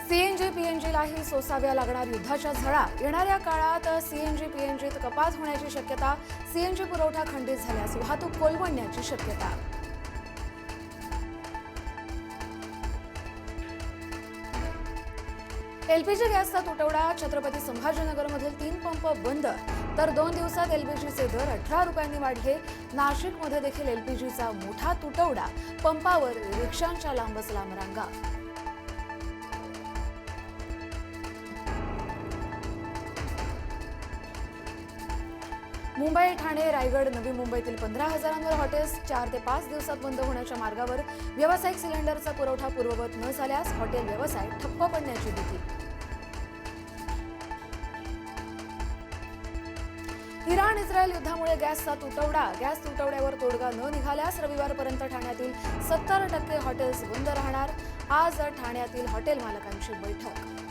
CNG पीएनजीलाही सोसाव्या लागणार युद्धाच्या झळा। येणाऱ्या काळात सीएनजी पीएनजीत कपात होण्याची शक्यता। सीएनजी पुरवठा खंडित झाल्यास वाहतूक कोलमडण्याची शक्यता। एलपीजी गॅसचा तुटवडा। छत्रपती संभाजीनगरमधील 3 पंप बंद, तर 2 दिवसात एलपीजीचे दर 18 रुपयांनी वाढले। नाशिकमध्ये देखील एलपीजीचा मोठा तुटवडा। पंपावर रिक्षांच्या लांबच लांब रांगा। मुंबई, ठाणे, रायगड, नवी मुंबईतील 15,000 हॉटेल्स 4 ते 5 दिवसात बंद होण्याच्या मार्गावर। व्यावसायिक सिलेंडरचा पुरवठा पूर्ववत न झाल्यास हॉटेल व्यवसाय ठप्प पडण्याची भीती। इराण इस्रायल युद्धामुळे गॅसचा तुटवडा। गॅस तुटवड्यावर तोडगा न निघाल्यास रविवारपर्यंत ठाण्यातील 70% हॉटेल्स बंद राहणार। आज ठाण्यातील हॉटेल मालकांची बैठक।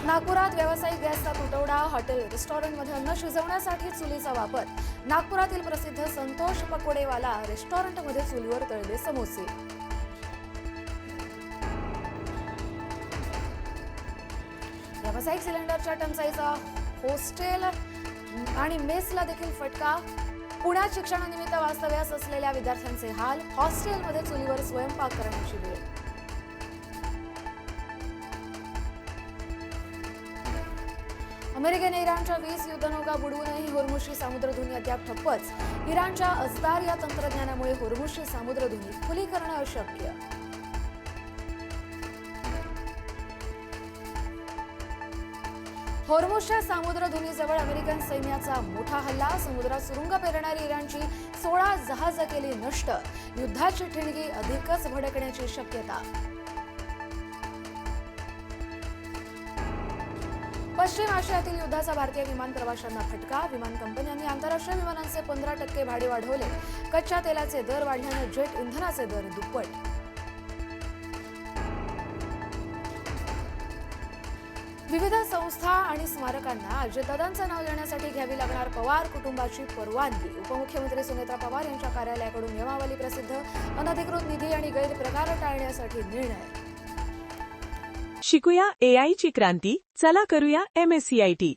नागपुरात व्यावसायिक गॅसचा तुटवडा। हॉटेल रेस्टॉरंटमध्ये अन्न शिजवण्यासाठी चुलीचा वापर। नागपुरातील प्रसिद्ध संतोष पकोडेवाला रेस्टॉरंटमध्ये चुलीवर तळले समोसे। व्यावसायिक सिलेंडरच्या टंचाईचा हॉस्टेल आणि मेसला देखील फटका। पुण्यात शिक्षणानिमित्त वास्तव्यास असलेल्या विद्यार्थ्यांचे हाल। हॉस्टेलमध्ये चुलीवर स्वयंपाक करण्याची वेळ। अमेरिकेने इराणच्या 20 युद्धनौका बुडवूनही होर्मुझची सामुद्रधुनी अद्याप ठप्पच। इराणच्या अस्तार या तंत्रज्ञानामुळे होर्मुझची सामुद्रधुनी खुली करणं अशक्य। होर्मुझच्या सामुद्रधुनीजवळ अमेरिकन सैन्याचा मोठा हल्ला। समुद्रात सुरुंग पेरणारी इराणची 16 जहाजं केली नष्ट। युद्धाची ठिणगी अधिकच भडकण्याची शक्यता। पश्चिम आशियातील युद्धाचा भारतीय विमान प्रवाशांना फटका। विमान कंपन्यांनी आंतरराष्ट्रीय विमानांचे 15% भाडे वाढवले। कच्च्या तेलाचे दर वाढल्याने जेट इंधनाचे दर दुप्पट। विविध संस्था आणि स्मारकांना अजितदादांचं नाव देण्यासाठी घ्यावी लागणार पवार कुटुंबाची परवानगी। उपमुख्यमंत्री सुनेत्रा पवार यांच्या कार्यालयाकडून नियमावली प्रसिद्ध। अनधिकृत निधी आणि गैरप्रकार टाळण्यासाठी निर्णय। शिकूया एआयची क्रांती, चला करूया MSCIT।